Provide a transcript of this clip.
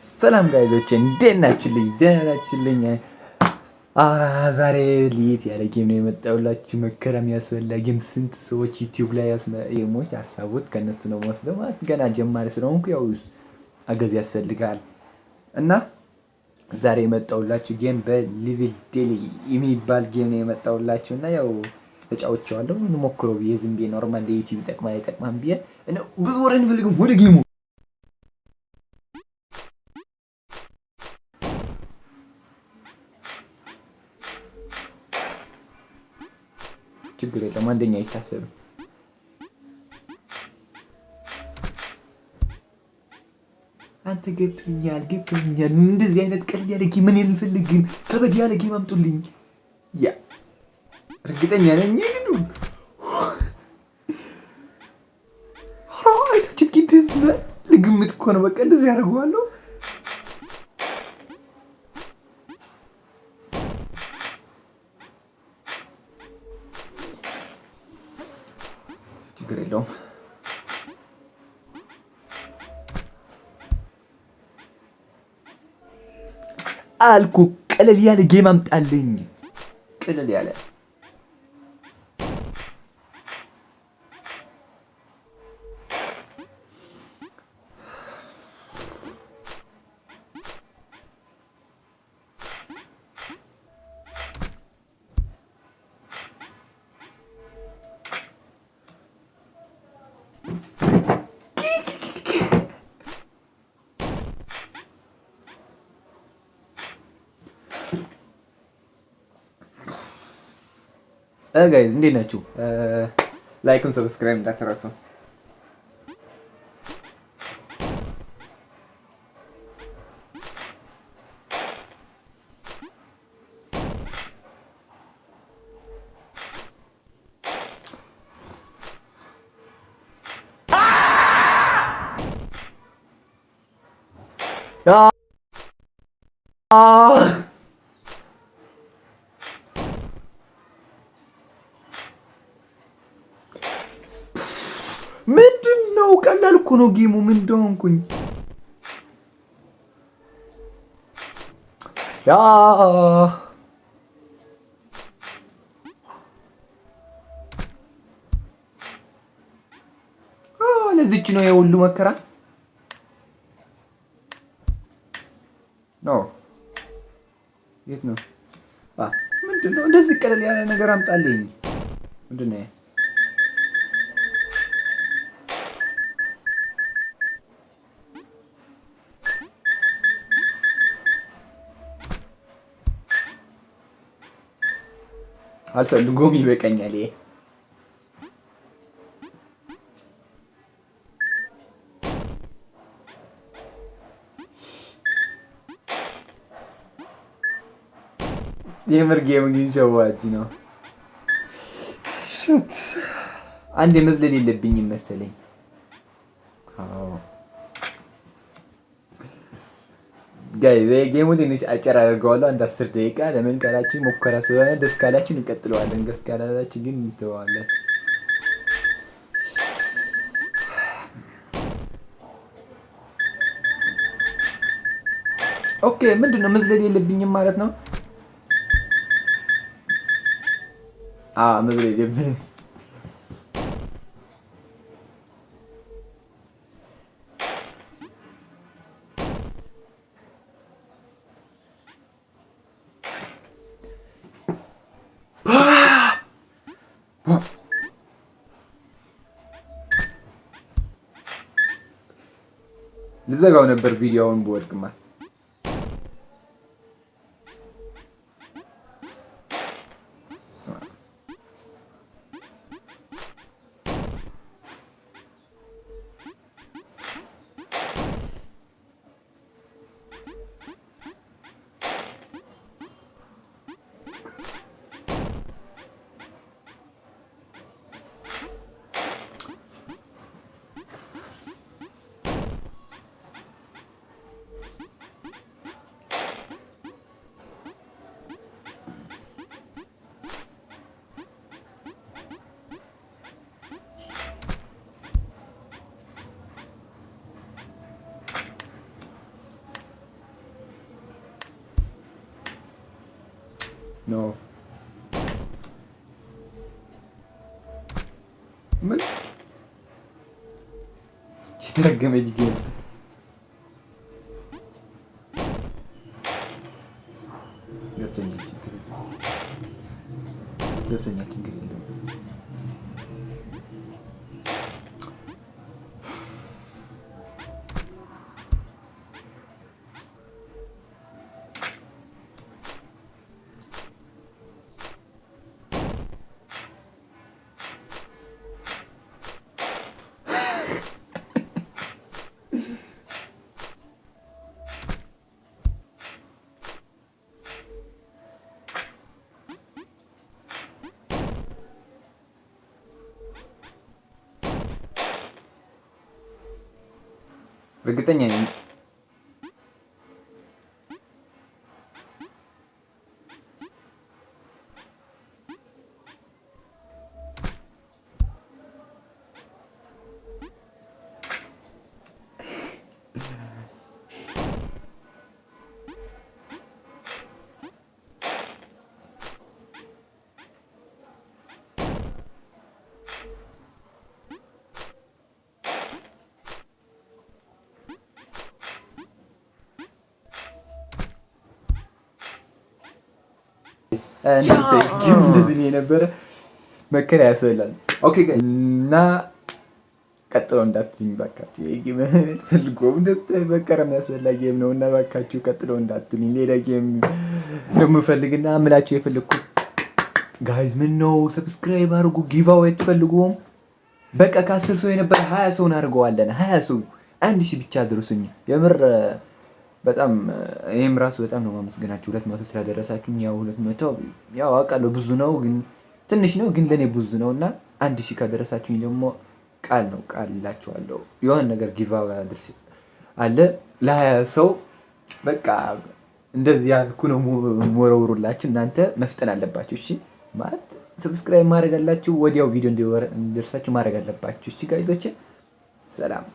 ሰላም ጋይዞች እንዴት ናችሁልኝ? ደህና ናችሁልኝ? ዛሬ ለየት ያለ ጌም ነው የመጣሁላችሁ። መከራ የሚያስበላ ጌም። ስንት ሰዎች ዩቲዩብ ላይ ጌሞች ያሳቡት ከእነሱ ነው የምወስደው። ማለት ገና ጀማሪ ስለሆንኩ ያው አገዝ ያስፈልጋል እና ዛሬ የመጣሁላችሁ ጌም በሊቪል ዴሊ የሚባል ጌም ነው የመጣሁላችሁ እና ያው ተጫውቼዋለሁ። እንሞክረው ብዬ ዝም ብዬ ኖርማል ለዩቲዩብ ይጠቅማል አይጠቅማም ብዬ ብዙ ወሬ አንፈልግም፣ ወደ ጌሙ ችግር የለም። አንደኛ አይታሰብም። አንተ ገብቶኛል። እንደዚህ አይነት ቀልድ ያለ ጌም ምን አልፈልግም። ከበድ ያለ ጌም አምጡልኝ። ያ እርግጠኛ ነኝ ይሄዱ አይታችሁት ጌም ለግምት እኮ ነው። በቃ እንደዚህ ያደርገዋለሁ። ችግር የለውም። አልኩ ቀለል ያለ ጌም አምጣልኝ። ቀለል ያለ ጋይዝ እንዴት ናችሁ? ላይክን ሰብስክራይብ እንዳትረሱ። ምንድን ነው? ቀላል እኮ ነው ጌሙ። ምን እንደሆንኩኝ ያ ለዚች ነው የሁሉ መከራ ነው። የት ነው? ምንድን ነው? እንደዚህ ቀለል ያለ ነገር አምጣልኝ። ምንድን ነው? አልፈልጎም፣ ይበቃኛል። ይሄ የምር ጌም ግን ሸዋጅ ነው። አንድ መዝለል የለብኝም መሰለኝ። ጋይዝ ጌሙ ትንሽ አጭር አድርገዋለሁ። አንድ 10 ደቂቃ። ለምን ካላችሁ ሙከራ ስለሆነ፣ ደስ ካላችሁ እንቀጥለዋለን፣ ደስ ካላላችሁ ግን እንተዋለን። ኦኬ ምንድነው? መዝለል የለብኝም ማለት ነው። መዝለል የለብኝም። ልዘጋው ነበር ቪዲዮውን ብወድቅማ። ኖ ምን የተረገመች ጌም ገብቶኛል። ችግር የለውም። እርግጠኛ ነኝ እንደዚህ ነው የነበረ። መከራ ያስበላል። ኦኬ እና ቀጥሎ እንዳትሉኝ ባካችሁ። ጌም ፈልጎም መከራ የሚያስበላ ጌም ነው እና ባካችሁ ቀጥሎ እንዳትሉኝ። ሌላ ጌም ነው የምፈልግና ምላችሁ የፈለግኩት ጋይዝ ምን ነው ሰብስክራይብ አድርጉ። ጊቫዌ ትፈልጉም? በቃ ከ10 ሰው የነበረ 20 ሰው እናድርገዋለን። 20 ሰው 1000 ብቻ አድርሱኝ። የምር በጣም እኔም ራሱ በጣም ነው የማመሰግናችሁ 200 ስላደረሳችሁኝ። ያው 200 ያው አውቃለሁ ብዙ ነው ግን ትንሽ ነው ግን ለኔ ብዙ ነው እና 1000 ካደረሳችሁኝ ደግሞ ቃል ነው ቃል እላችኋለሁ የሆነ ነገር ጊቫዌ አድርስ አለ ለ20 ሰው በቃ እንደዚህ ያልኩ ነው የምወረውሩላችሁ። እናንተ መፍጠን አለባችሁ። እሺ ማለት ሰብስክራይብ ማድረግ አላችሁ ወዲያው ቪዲዮ እንዲደርሳችሁ ማድረግ አለባችሁ። እሺ ጋይዞች ሰላም